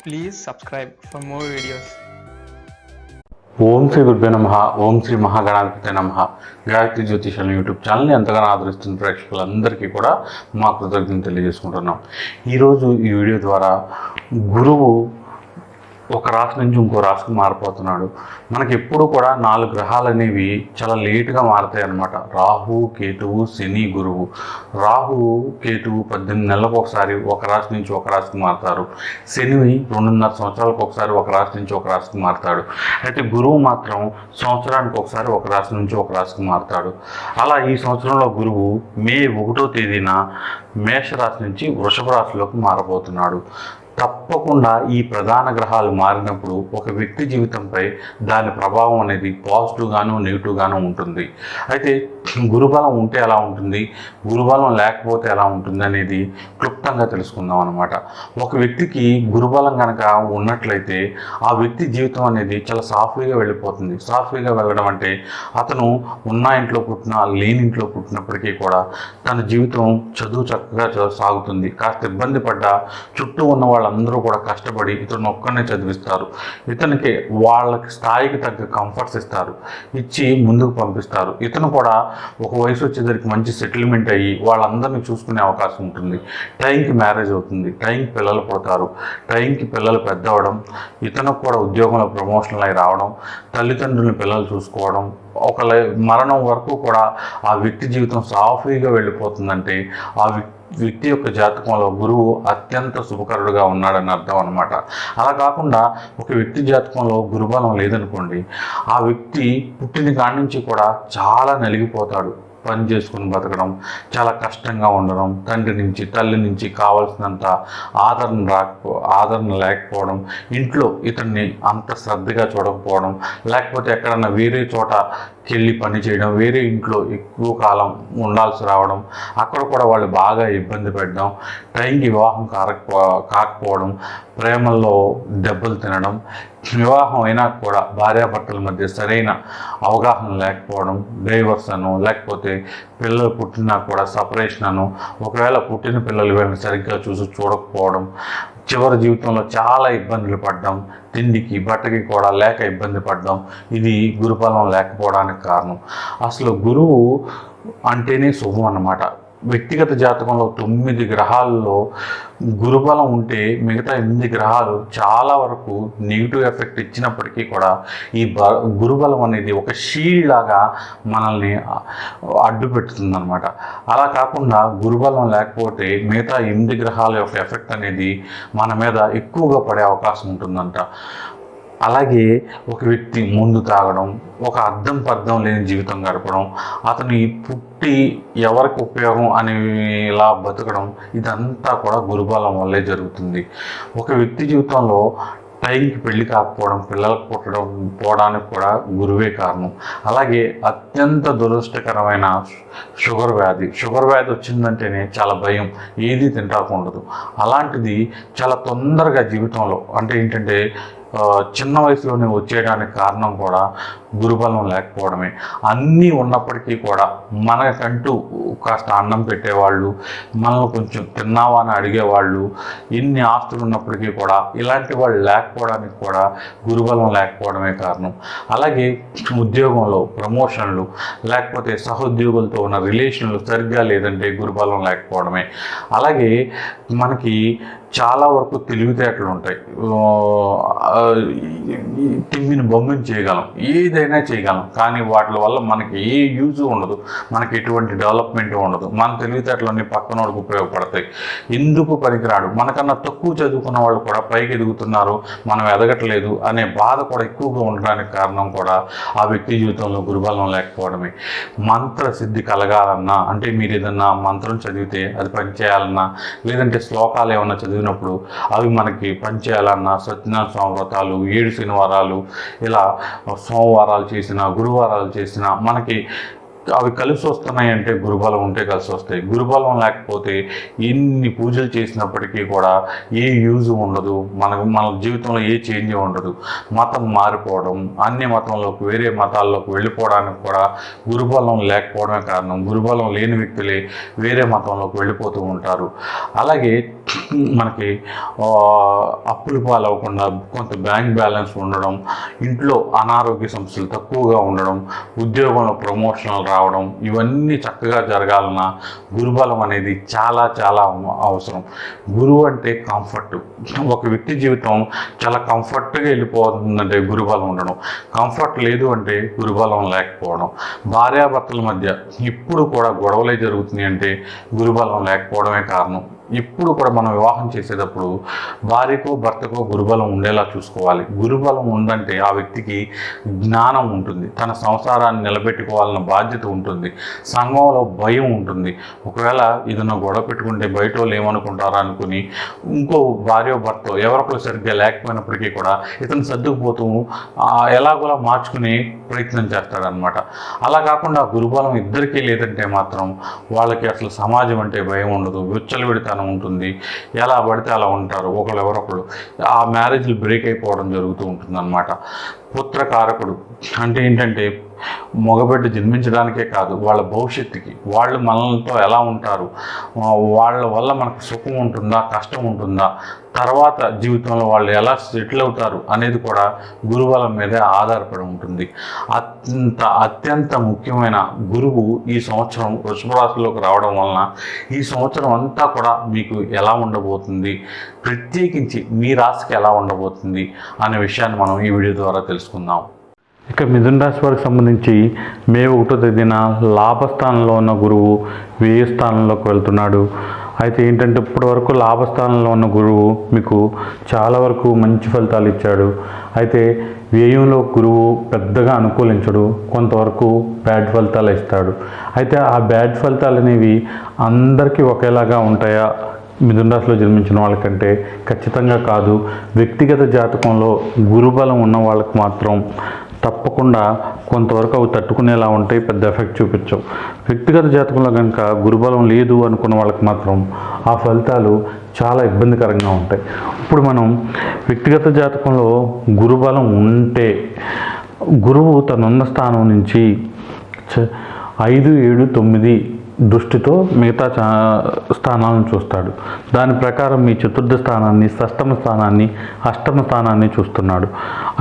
Please subscribe for more videos. ఓం శ్రీ గురుభ్యో నమః. ఓం శ్రీ మహాగణాధిపతే నమః. గాయత్రి జ్యోతిషం యూట్యూబ్ ఛానల్ని ఎంతగానో ఆదరిస్తున్న ప్రేక్షకులందరికీ కూడా మా కృతజ్ఞతలు తెలియజేసుకుంటున్నాం. ఈరోజు ఈ వీడియో ద్వారా గురువు ఒక రాశి నుంచి ఇంకో రాశికి మారిపోతున్నాడు. మనకి ఎప్పుడు కూడా 4 గ్రహాలు అనేవి చాలా లేటుగా మారుతాయి అన్నమాట. రాహు, కేతువు, శని, గురువు. రాహు, కేతువు 18 నెలలకు ఒకసారి ఒక రాశి నుంచి ఒక రాశికి మారుతారు. శని 2.5 సంవత్సరాలకు ఒకసారి ఒక రాశి నుంచి ఒక రాశికి మారుతాడు. అయితే గురువు మాత్రం సంవత్సరానికి ఒకసారి ఒక రాశి నుంచి ఒక రాశికి మారుతాడు. అలా ఈ సంవత్సరంలో గురువు మే 1వ తేదీన మేషరాశి నుంచి వృషభ రాశిలోకి మారబోతున్నాడు. తప్పకుండా ఈ ప్రధాన గ్రహాలు మారినప్పుడు ఒక వ్యక్తి జీవితంపై దాని ప్రభావం అనేది పాజిటివ్గాను నెగిటివ్గాను ఉంటుంది. అయితే గురుబలం ఉంటే ఎలా ఉంటుంది, గురుబలం లేకపోతే ఎలా ఉంటుంది అనేది క్లుప్తంగా తెలుసుకుందాం అన్నమాట. ఒక వ్యక్తికి గురుబలం కనుక ఉన్నట్లయితే ఆ వ్యక్తి జీవితం అనేది చాలా సాఫీగా వెళ్ళిపోతుంది. సాఫీగా వెళ్ళడం అంటే అతను ఉన్న ఇంట్లో పుట్టినా లేని ఇంట్లో పుట్టినప్పటికీ కూడా తన జీవితం చదువు చక్కగా సాగుతుంది. కాస్త ఇబ్బంది పడ్డా చుట్టూ ఉన్న వాళ్ళందరూ కూడా కష్టపడి ఇతను ఒక్కనే చదివిస్తారు. ఇతనికి వాళ్ళకి స్థాయికి తగ్గ కంఫర్ట్స్ ఇస్తారు, ఇచ్చి ముందుకు పంపిస్తారు. ఇతను కూడా ఒక వయసు వచ్చేసరికి మంచి సెటిల్మెంట్ అయ్యి వాళ్ళందరినీ చూసుకునే అవకాశం ఉంటుంది. టైంకి మ్యారేజ్ అవుతుంది, టైంకి పిల్లలు పుడతారు, టైంకి పిల్లలు పెద్ద అవడం, ఇతనికి కూడా ఉద్యోగంలో ప్రమోషన్లు అయి రావడం, తల్లిదండ్రులను పిల్లలు చూసుకోవడం, ఒక మరణం వరకు కూడా ఆ వ్యక్తి జీవితం సాఫీగా వెళ్ళిపోతుందంటే ఆ వ్యక్తి యొక్క జాతకంలో గురువు అత్యంత శుభకరుడుగా ఉన్నాడని అర్థం అనమాట. అలా కాకుండా ఒక వ్యక్తి జాతకంలో గురుబలం లేదనుకోండి, ఆ వ్యక్తి పుట్టిన కాడి నుంచి కూడా చాలా నలిగిపోతాడు. పని చేసుకుని బతకడం చాలా కష్టంగా ఉండడం, తండ్రి నుంచి తల్లి నుంచి కావాల్సినంత ఆదరణ లేకపోవడం, ఇంట్లో ఇతన్ని అంత శ్రద్ధగా చూడకపోవడం, లేకపోతే ఎక్కడన్నా వేరే చోటకెళ్ళి పని చేయడం, వేరే ఇంట్లో ఎక్కువ కాలం ఉండాల్సి రావడం, అక్కడ కూడా వాళ్ళు బాగా ఇబ్బంది పెట్టడం, టైంకి వివాహం కాకపోవడం, ప్రేమల్లో దెబ్బలు తినడం, వివాహం అయినా కూడా భార్యాభర్తల మధ్య సరైన అవగాహన లేకపోవడం, డైవర్స్ అను, లేకపోతే పిల్లలు పుట్టినా కూడా సపరేషన్ అను, ఒకవేళ పుట్టిన పిల్లలు వీళ్ళని సరిగ్గా చూడకపోవడం, చివరి జీవితంలో చాలా ఇబ్బందులు పడడం, తిండికి బట్టకి కూడా లేక ఇబ్బంది పడడం, ఇది గురుబలం లేకపోవడానికి కారణం. అసలు గురువు అంటేనే శుభం అన్నమాట. వ్యక్తిగత జాతకంలో 9 గ్రహాల్లో గురుబలం ఉంటే మిగతా 8 గ్రహాలు చాలా వరకు నెగిటివ్ ఎఫెక్ట్ ఇచ్చినప్పటికీ కూడా ఈ గురుబలం అనేది ఒక షీల్డ్ లాగా మనల్ని అడ్డు పెడుతుంది అనమాట. అలా కాకుండా గురుబలం లేకపోతే మిగతా 8 గ్రహాల యొక్క ఎఫెక్ట్ అనేది మన మీద ఎక్కువగా పడే అవకాశం ఉంటుందంట. అలాగే ఒక వ్యక్తి ముందు తాగడం, ఒక అర్థం పర్థం లేని జీవితం గడపడం, అతను పుట్టి ఎవరికి ఉపయోగం అనేలా బతకడం, ఇదంతా కూడా గురుబలం వల్లే జరుగుతుంది. ఒక వ్యక్తి జీవితంలో టైంకి పెళ్లి కాకపోవడం, పిల్లలకు పుట్టడం పోవడానికి కూడా గురువే కారణం. అలాగే అత్యంత దురదృష్టకరమైన షుగర్ వ్యాధి వచ్చిందంటేనే చాలా భయం, ఏది తింటాకుండదు. అలాంటిది చాలా తొందరగా జీవితంలో అంటే ఏంటంటే చిన్న వయసులోనే వచ్చేయడానికి కారణం కూడా గురుబలం లేకపోవడమే. అన్నీ ఉన్నప్పటికీ కూడా మనకంటూ కాస్త అన్నం పెట్టేవాళ్ళు, మనల్ని కొంచెం తిన్నావా అని అడిగేవాళ్ళు, ఎన్ని ఆస్తులు ఉన్నప్పటికీ కూడా ఇలాంటి వాళ్ళు లేకపోవడానికి కూడా గురుబలం లేకపోవడమే కారణం. అలాగే ఉద్యోగంలో ప్రమోషన్లు, లేకపోతే సహోద్యోగులతో ఉన్న రిలేషన్లు సరిగ్గా లేదంటే గురుబలం లేకపోవడమే. అలాగే మనకి చాలా వరకు తెలివితేటలు ఉంటాయి, తిమ్మిని బొమ్మని చేయగలం, ఏదైనా చేయగలం, కానీ వాటి వల్ల మనకి ఏ యూజ్ ఉండదు, మనకి ఎటువంటి డెవలప్మెంట్ ఉండదు. మన తెలివితేటలన్నీ పక్కనోడికి ఉపయోగపడతాయి. ఎందుకు పనికిరాడు, మనకన్నా తక్కువ చదువుకున్న వాళ్ళు కూడా పైకి ఎదుగుతున్నారు, మనం ఎదగట్లేదు అనే బాధ కూడా ఎక్కువగా ఉండడానికి కారణం కూడా ఆ వ్యక్తి జీవితంలో గురుబలం లేకపోవడమే. మంత్ర సిద్ధి కలగాలన్నా అంటే మీరు ఏదన్నా మంత్రం చదివితే అది పనిచేయాలన్నా, లేదంటే శ్లోకాలు ఏమన్నా చదివినప్పుడు అవి మనకి పనిచేయాలన్నా, సత్యనారాయణ స్వామి వ్రతాలు, 7 శనివారాలు, ఇలా సోమవారాలు చేసిన, గురువారాలు చేసిన మనకి అవి కలిసి వస్తున్నాయంటే గురుబలం ఉంటే కలిసి వస్తాయి. గురుబలం లేకపోతే ఎన్ని పూజలు చేసినప్పటికీ కూడా ఏ యూజ్ ఉండదు, మన జీవితంలో ఏ చేంజ్ ఉండదు. మతం మారిపోవడం, అన్ని మతంలోకి వేరే మతాల్లోకి వెళ్ళిపోవడానికి కూడా గురుబలం లేకపోవడమే కారణం. గురుబలం లేని వ్యక్తులే వేరే మతంలోకి వెళ్ళిపోతూ ఉంటారు. అలాగే మనకి అప్పుల పాలవ్వకుండా కొంత బ్యాంక్ బ్యాలెన్స్ ఉండడం, ఇంట్లో అనారోగ్య సమస్యలు తక్కువగా ఉండడం, ఉద్యోగంలో ప్రమోషన్లు రావడం, ఇవన్నీ చక్కగా జరగాలన్నా గురుబలం అనేది చాలా చాలా అవసరం. గురువు అంటే కంఫర్ట్. ఒక వ్యక్తి జీవితం చాలా కంఫర్ట్గా వెళ్ళిపోతుందంటే గురుబలం ఉండడం, కంఫర్ట్ లేదు అంటే గురుబలం లేకపోవడం. భార్యాభర్తల మధ్య ఇప్పుడు కూడా గొడవలే జరుగుతున్నాయి అంటే గురుబలం లేకపోవడమే కారణం. ఇప్పుడు కూడా మనం వివాహం చేసేటప్పుడు భార్యకో భర్తకో గురుబలం ఉండేలా చూసుకోవాలి. గురుబలం ఉందంటే ఆ వ్యక్తికి జ్ఞానం ఉంటుంది, తన సంసారాన్ని నిలబెట్టుకోవాలన్న బాధ్యత ఉంటుంది, సంఘంలో భయం ఉంటుంది. ఒకవేళ ఏదైనా గొడవ పెట్టుకుంటే బయట వాళ్ళు ఏమనుకుంటారా అనుకుని ఇంకో భార్య భర్త ఎవరొకరు సరిగ్గా లేకపోయినప్పటికీ కూడా ఇతను సర్దుకుపోతూ ఎలాగోలా మార్చుకునే ప్రయత్నం చేస్తాడనమాట. అలా కాకుండా గురుబలం ఇద్దరికీ లేదంటే మాత్రం వాళ్ళకి అసలు సమాజం అంటే భయం ఉండదు, విచ్చలవిడితనం ఉంటుంది, ఎలా పడితే అలా ఉంటారు ఎవరొకరు. ఆ మ్యారేజ్లు బ్రేక్ అయిపోవడం జరుగుతూ ఉంటుంది అన్నమాట. పుత్రకారకుడు అంటే ఏంటంటే మగబిడ్డ జన్మించడానికే కాదు, వాళ్ళ భవిష్యత్తుకి, వాళ్ళు మనలతో ఎలా ఉంటారు, వాళ్ళ వల్ల మనకు సుఖం ఉంటుందా కష్టం ఉంటుందా, తర్వాత జీవితంలో వాళ్ళు ఎలా సెటిల్ అవుతారు అనేది కూడా గురుబలం మీదే ఆధారపడి ఉంటుంది. అత్యంత ముఖ్యమైన గురువు ఈ సంవత్సరం వృషభ రాశిలోకి రావడం వలన ఈ సంవత్సరం అంతా కూడా మీకు ఎలా ఉండబోతుంది, ప్రత్యేకించి మీ రాశికి ఎలా ఉండబోతుంది అనే విషయాన్ని మనం ఈ వీడియో ద్వారా తెలుసుకుందాం. ఇక మిథున రాశి వారికి సంబంధించి మే 1వ తేదీన లాభస్థానంలో ఉన్న గురువు వ్యయ స్థానంలోకి వెళ్తున్నాడు. అయితే ఏంటంటే ఇప్పటి వరకు లాభస్థానంలో ఉన్న గురువు మీకు చాలా వరకు మంచి ఫలితాలు ఇచ్చాడు. అయితే వ్యయంలో గురువు పెద్దగా అనుకూలించడు, కొంతవరకు బ్యాడ్ ఫలితాలు ఇస్తాడు. అయితే ఆ బ్యాడ్ ఫలితాలు అనేవి అందరికీ ఒకేలాగా ఉంటాయా మిథున రాశిలో జన్మించిన వాళ్ళకంటే? ఖచ్చితంగా కాదు. వ్యక్తిగత జాతకంలో గురుబలం ఉన్న వాళ్ళకి మాత్రం తప్పకుండా కొంతవరకు అవి తట్టుకునేలా ఉంటాయి, పెద్ద ఎఫెక్ట్ చూపించవు. వ్యక్తిగత జాతకంలో కనుక గురుబలం లేదు అనుకున్న వాళ్ళకి మాత్రం ఆ ఫలితాలు చాలా ఇబ్బందికరంగా ఉంటాయి. ఇప్పుడు మనం వ్యక్తిగత జాతకంలో గురుబలం ఉంటే గురువు తనున్న స్థానం నుంచి 5, 7, 9 దృష్టితో మిగతా స్థానాలను చూస్తాడు. దాని ప్రకారం మీ చతుర్థ స్థానాన్ని, షష్టమ స్థానాన్ని, అష్టమ స్థానాన్ని చూస్తున్నాడు.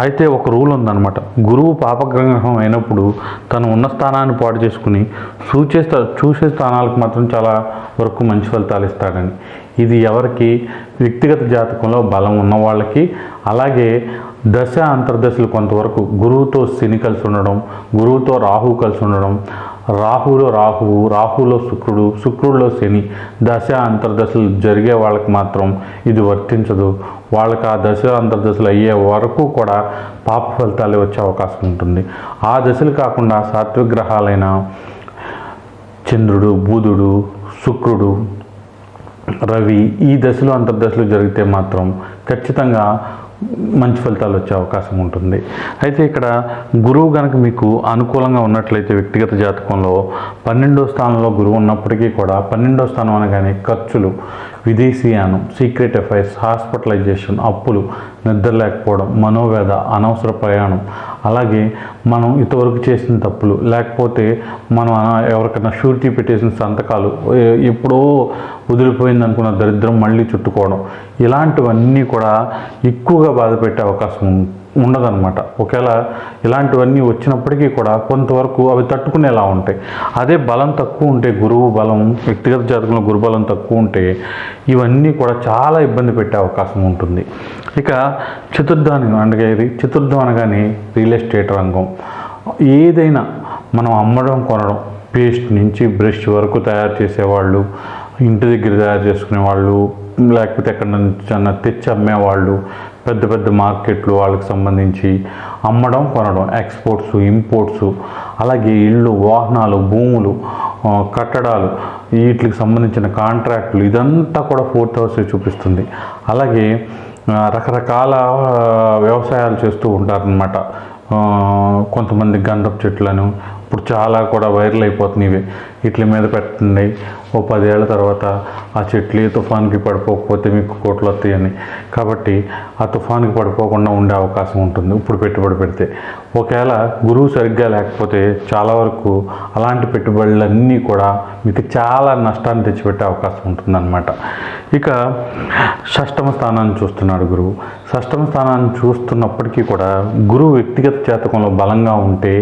అయితే ఒక రూల్ ఉందన్నమాట. గురువు పాపగ్రహం అయినప్పుడు తను ఉన్న స్థానాన్ని పాడు చేసుకుని చూసే స్థానాలకు మాత్రం చాలా వరకు మంచి ఫలితాలు ఇస్తాడని. ఇది ఎవరికి? వ్యక్తిగత జాతకంలో బలం ఉన్న వాళ్ళకి. అలాగే దశ అంతర్దశలు కొంతవరకు గురువుతో శని కలిసి ఉండడం, గురువుతో రాహువు కలిసి ఉండడం, రాహువులో శుక్రుడు, శుక్రుడిలో శని, దశ అంతర్దశలు జరిగే వాళ్ళకి మాత్రం ఇది వర్తించదు. వాళ్ళకి ఆ దశ అంతర్దశలు అయ్యే వరకు కూడా పాప ఫలితాలు వచ్చే అవకాశం ఉంటుంది. ఆ దశలు కాకుండా సాత్విక గ్రహాలైన చంద్రుడు, బుధుడు, శుక్రుడు, రవి ఈ దశలు అంతర్దశలు జరిగితే మాత్రం ఖచ్చితంగా మంచి ఫలితాలు వచ్చే అవకాశం ఉంటుంది. అయితే ఇక్కడ గురువు కనుక మీకు అనుకూలంగా ఉన్నట్లయితే వ్యక్తిగత జాతకంలో 12వ స్థానంలో గురువు ఉన్నప్పటికీ కూడా 12వ స్థానం అనగానే ఖర్చులు, విదేశీయానం, సీక్రెట్ అఫైర్స్, హాస్పిటలైజేషన్, అప్పులు, నిద్ర లేకపోవడం, మనోవేద, అనవసర ప్రయాణం, అలాగే మనం ఇంతవరకు చేసిన తప్పులు, లేకపోతే మనం ఎవరికైనా షూరిటీ పెట్టేసిన సంతకాలు, ఎప్పుడో వదిలిపోయింది అనుకున్న దరిద్రం మళ్ళీ చుట్టుకోవడం, ఇలాంటివన్నీ కూడా ఎక్కువగా బాధ పెట్టే అవకాశం ఉండదన్నమాట. ఒకవేళ ఇలాంటివన్నీ వచ్చినప్పటికీ కూడా కొంతవరకు అవి తట్టుకునేలా ఉంటాయి. అదే బలం తక్కువ ఉంటే, గురువు బలం వ్యక్తిగత జాతకంలో గురుబలం తక్కువ ఉంటే ఇవన్నీ కూడా చాలా ఇబ్బంది పెట్టే అవకాశం ఉంటుంది. ఇక చతుర్థాన్ని చతుర్థం అనగానే రియల్ ఎస్టేట్ రంగం. ఏదైనా మనం అమ్మడం కొనడం, పేస్ట్ నుంచి బ్రష్ వరకు తయారు చేసేవాళ్ళు, ఇంటి దగ్గర తయారు చేసుకునేవాళ్ళు, లేకపోతే ఎక్కడ నుంచి తెచ్చి అమ్మేవాళ్ళు, పెద్ద పెద్ద మార్కెట్లు వాళ్ళకి సంబంధించి అమ్మడం కొనడం, ఎక్స్పోర్ట్స్, ఇంపోర్ట్స్, అలాగే ఇళ్ళు, వాహనాలు, భూములు, కట్టడాలు, వీటికి సంబంధించిన కాంట్రాక్టులు, ఇదంతా కూడా 4th హౌస్ చూపిస్తుంది. అలాగే రకరకాల వ్యవసాయాలు చేస్తూ ఉంటారనమాట. కొంతమంది గంధపు చెట్లను, ఇప్పుడు చాలా కూడా వైరల్ అయిపోతున్నాయి. వీటి మీద పెట్టండి, ఓ 10 ఏళ్ల తర్వాత ఆ చెట్లు ఏ తుఫాన్కి పడిపోకపోతే మీకు కోట్లు వస్తాయని. కాబట్టి ఆ తుఫాన్కి పడిపోకుండా ఉండే అవకాశం ఉంటుంది ఇప్పుడు పెట్టుబడి పెడితే. ఒకవేళ గురువు సరిగ్గా లేకపోతే చాలా వరకు అలాంటి పెట్టుబడులన్నీ కూడా మీకు చాలా నష్టాన్ని తెచ్చిపెట్టే అవకాశం ఉంటుందన్నమాట. ఇక షష్టమ స్థానాన్ని చూస్తున్నాడు గురువు. షష్టమ స్థానాన్ని చూస్తున్నప్పటికీ కూడా గురువు వ్యక్తిగత జాతకంలో బలంగా ఉంటే,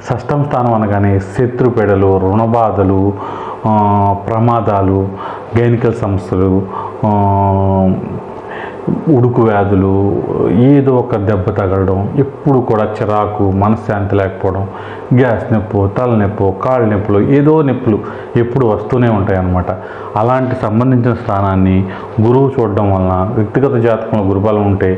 షష్టమ స్థానం అనగానే శత్రుపీడలు, రుణబాధలు, ప్రమాదాలు, గైనికల్ సమస్యలు, ఉడుకు వ్యాధులు, ఏదో ఒక దెబ్బ తగలడం, ఎప్పుడు కూడా చిరాకు, మనశ్శాంతి లేకపోవడం, గ్యాస్ నొప్పు, తలనొప్పు, కాళ్ళ నొప్పులు, ఏదో నొప్పులు ఎప్పుడు వస్తూనే ఉంటాయి అన్నమాట. అలాంటి సంబంధించిన స్థానాన్ని గురువు చూడడం వలన వ్యక్తిగత జాతకంలో గురుబలం ఉంటే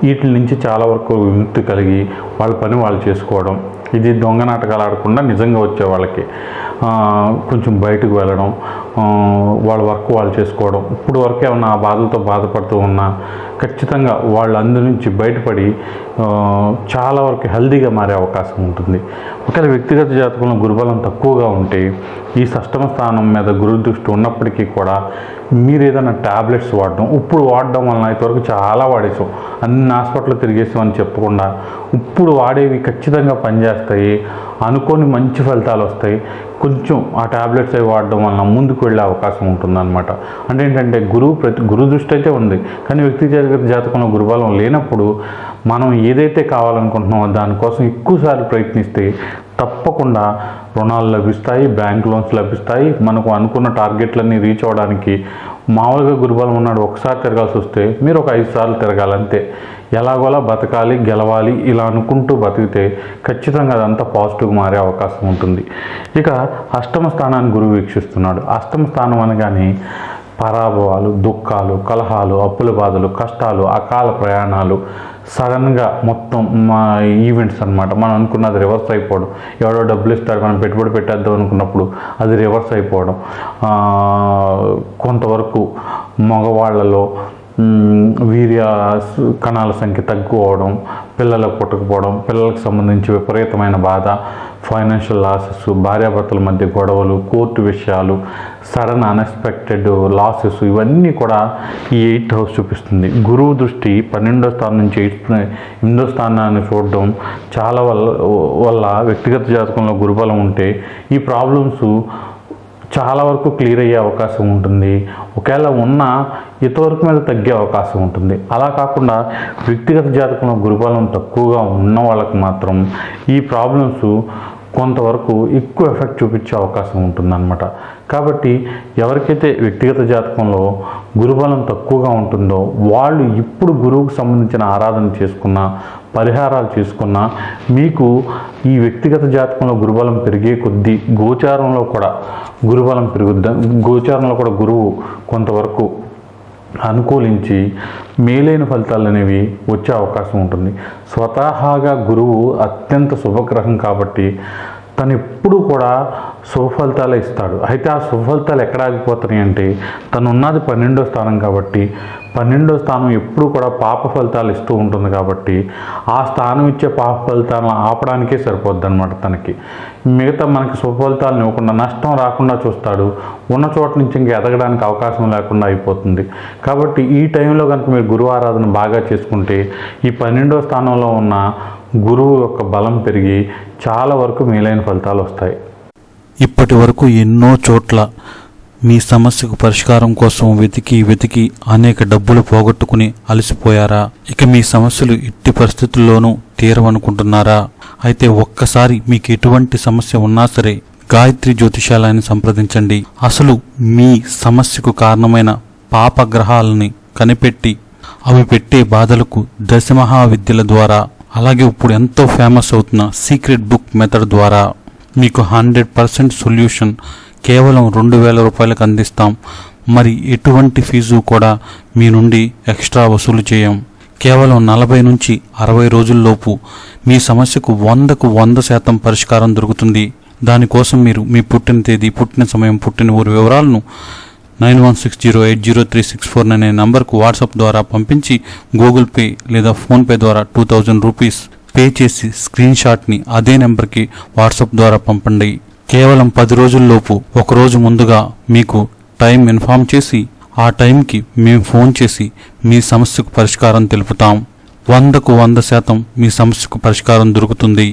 వీటి నుంచి చాలా వరకు విముక్తి కలిగి వాళ్ళ పని వాళ్ళు చేసుకోవడం. ఇది దొంగ నాటకాలు ఆడకుండా నిజంగా వచ్చే వాళ్ళకి కొంచెం బయటకు వెళ్ళడం, వాళ్ళ వర్క్ వాళ్ళు చేసుకోవడం. ఇప్పుడు వరకు ఏమన్నా ఆ బాధలతో బాధపడుతూ ఉన్నా ఖచ్చితంగా వాళ్ళు అందు నుంచి బయటపడి చాలా వరకు హెల్దీగా మారే అవకాశం ఉంటుంది. ఒకవేళ వ్యక్తిగత జాతకంలో గురుబలం తక్కువగా ఉంటే ఈ షష్టమ స్థానం మీద గురు దృష్టి ఉన్నప్పటికీ కూడా మీరు ఏదైనా ట్యాబ్లెట్స్ ఇప్పుడు వాడడం వలన ఇంతవరకు చాలా వాడేసాం, అన్ని హాస్పిటల్ తిరిగేసామని చెప్పకుండా ఇప్పుడు వాడేవి ఖచ్చితంగా పనిచేస్తాయి, అనుకోని మంచి ఫలితాలు వస్తాయి. కొంచెం ఆ ట్యాబ్లెట్స్ అవి వాడడం వలన ముందుకు వెళ్ళే అవకాశం ఉంటుందన్నమాట. అంటే ఏంటంటే గురు దృష్టి అయితే ఉంది, కానీ వ్యక్తిగత జాతకంలో గురుబలం లేనప్పుడు మనం ఏదైతే కావాలనుకుంటున్నామో దానికోసం ఎక్కువసార్లు ప్రయత్నిస్తే తప్పకుండా రుణాలు లభిస్తాయి, బ్యాంక్ లోన్స్ లభిస్తాయి. మనకు అనుకున్న టార్గెట్లన్నీ రీచ్ అవ్వడానికి మామూలుగా గురుబలం ఉన్నాడు ఒకసారి తిరగాల్సి వస్తే మీరు ఒక 5 సార్లు తిరగాలంతే. ఎలాగోలా బతకాలి, గెలవాలి ఇలా అనుకుంటూ బతికితే ఖచ్చితంగా అదంతా పాజిటివ్గా మారే అవకాశం ఉంటుంది. ఇక అష్టమ స్థానాన్ని గురువు వీక్షిస్తున్నాడు. అష్టమ స్థానం అనగానే పరాభవాలు, దుఃఖాలు, కలహాలు, అప్పుల బాధలు, కష్టాలు, అకాల ప్రయాణాలు, సడన్గా మొత్తం మా ఈవెంట్స్ అనమాట. మనం అనుకున్నది రివర్స్ అయిపోవడం, ఎవడో డబ్బులు ఇస్తాడు మనం పెట్టుబడి పెట్టేద్దాం అనుకున్నప్పుడు అది రివర్స్ అయిపోవడం, కొంతవరకు మగవాళ్లలో వీర్య కణాల సంఖ్య తగ్గిపోవడం, పిల్లలకు పుట్టకపోవడం, పిల్లలకు సంబంధించి విపరీతమైన బాధ, ఫైనాన్షియల్ లాసెస్, భార్యాభర్తల మధ్య గొడవలు, కోర్టు విషయాలు, సడన్ అన్ఎక్స్పెక్టెడ్ లాసెస్, ఇవన్నీ కూడా ఈ 8th హౌస్ చూపిస్తుంది. గురువు దృష్టి 12వ స్థానం నుంచి 8వ స్థానాన్ని చూడడం చాలా వల్ల వ్యక్తిగత జాతకంలో గురుబలం ఉంటే ఈ ప్రాబ్లమ్స్ చాలా వరకు క్లియర్ అయ్యే అవకాశం ఉంటుంది. ఒకవేళ ఉన్న ఇంతవరకు మీద తగ్గే అవకాశం ఉంటుంది. అలా కాకుండా వ్యక్తిగత జాతకంలో గురుబలం తక్కువగా ఉన్న వాళ్ళకి మాత్రం ఈ ప్రాబ్లమ్స్ కొంతవరకు ఎక్కువ ఎఫెక్ట్ చూపించే అవకాశం ఉంటుందన్నమాట. కాబట్టి ఎవరికైతే వ్యక్తిగత జాతకంలో గురుబలం తక్కువగా ఉంటుందో వాళ్ళు ఇప్పుడు గురువుకు సంబంధించిన ఆరాధన చేసుకున్నా, పరిహారాలు చేసుకున్నా మీకు ఈ వ్యక్తిగత జాతకంలో గురుబలం పెరిగే కొద్దీ గోచారంలో కూడా గురుబలం పెరుగుద్ది. గోచారంలో కూడా గురువు కొంతవరకు అనుకూలించి మేలైన ఫలితాలు అనేవి వచ్చే అవకాశం ఉంటుంది. స్వతహాగా గురువు అత్యంత శుభగ్రహం కాబట్టి తను ఎప్పుడు కూడా శుభ ఫలితాలే ఇస్తాడు. అయితే ఆ శుభ ఫలితాలు ఎక్కడ ఆగిపోతున్నాయి అంటే తను ఉన్నది 12వ స్థానం కాబట్టి 12వ స్థానం ఎప్పుడు కూడా పాప ఫలితాలు ఇస్తూ ఉంటుంది కాబట్టి ఆ స్థానం ఇచ్చే పాప ఫలితాలను ఆపడానికే సరిపోద్ది అనమాట. తనకి మిగతా మనకి శుభ ఫలితాలను ఇవ్వకుండా నష్టం రాకుండా చూస్తాడు. ఉన్న చోట నుంచి ఇంకా ఎదగడానికి అవకాశం లేకుండా అయిపోతుంది. కాబట్టి ఈ టైంలో కనుక మీరు గురువు ఆరాధన బాగా చేసుకుంటే ఈ 12వ స్థానంలో ఉన్న గురువు యొక్క బలం పెరిగి చాలా వరకు మేలైన ఫలితాలు వస్తాయి. ఇప్పటి వరకు ఎన్నో చోట్ల మీ సమస్యకు పరిష్కారం కోసం వెతికి అనేక డబ్బులు పోగొట్టుకుని అలసిపోయారా? ఇక మీ సమస్యలు ఎట్టి పరిస్థితుల్లోనూ తీరవనుకుంటున్నారా? అయితే ఒక్కసారి మీకు ఎటువంటి సమస్య ఉన్నా సరే గాయత్రి జ్యోతిషాలయాన్ని సంప్రదించండి. అసలు మీ సమస్యకు కారణమైన పాపగ్రహాలని కనిపెట్టి అవి పెట్టే బాధలకు దశమహావిద్యల ద్వారా, అలాగే ఇప్పుడు ఎంతో ఫేమస్ అవుతున్న సీక్రెట్ బుక్ మెథడ్ ద్వారా మీకు 100% సొల్యూషన్ కేవలం 2000 రూపాయలకు అందిస్తాం. మరి ఎటువంటి ఫీజు కూడా మీ నుండి ఎక్స్ట్రా వసూలు చేయం. కేవలం 40 నుంచి 60 రోజుల్లోపు మీ సమస్యకు 100కు 100% పరిష్కారం దొరుకుతుంది. దానికోసం మీరు మీ పుట్టిన తేదీ, పుట్టిన సమయం, పుట్టిన ఊరి వివరాలను 9160803649 అనే నంబర్కు వాట్సాప్ ద్వారా పంపించి గూగుల్ పే లేదా ఫోన్పే ద్వారా 2000 రూపీస్ పే చేసి స్క్రీన్ షాట్ని అదే నెంబర్కి వాట్సాప్ ద్వారా పంపండి. కేవలం 10 రోజుల్లోపు ఒకరోజు ముందుగా మీకు టైం ఇన్ఫామ్ చేసి ఆ టైంకి మేము ఫోన్ చేసి మీ సమస్యకు పరిష్కారం తెలుపుతాం. 100% మీ సమస్యకు పరిష్కారం దొరుకుతుంది.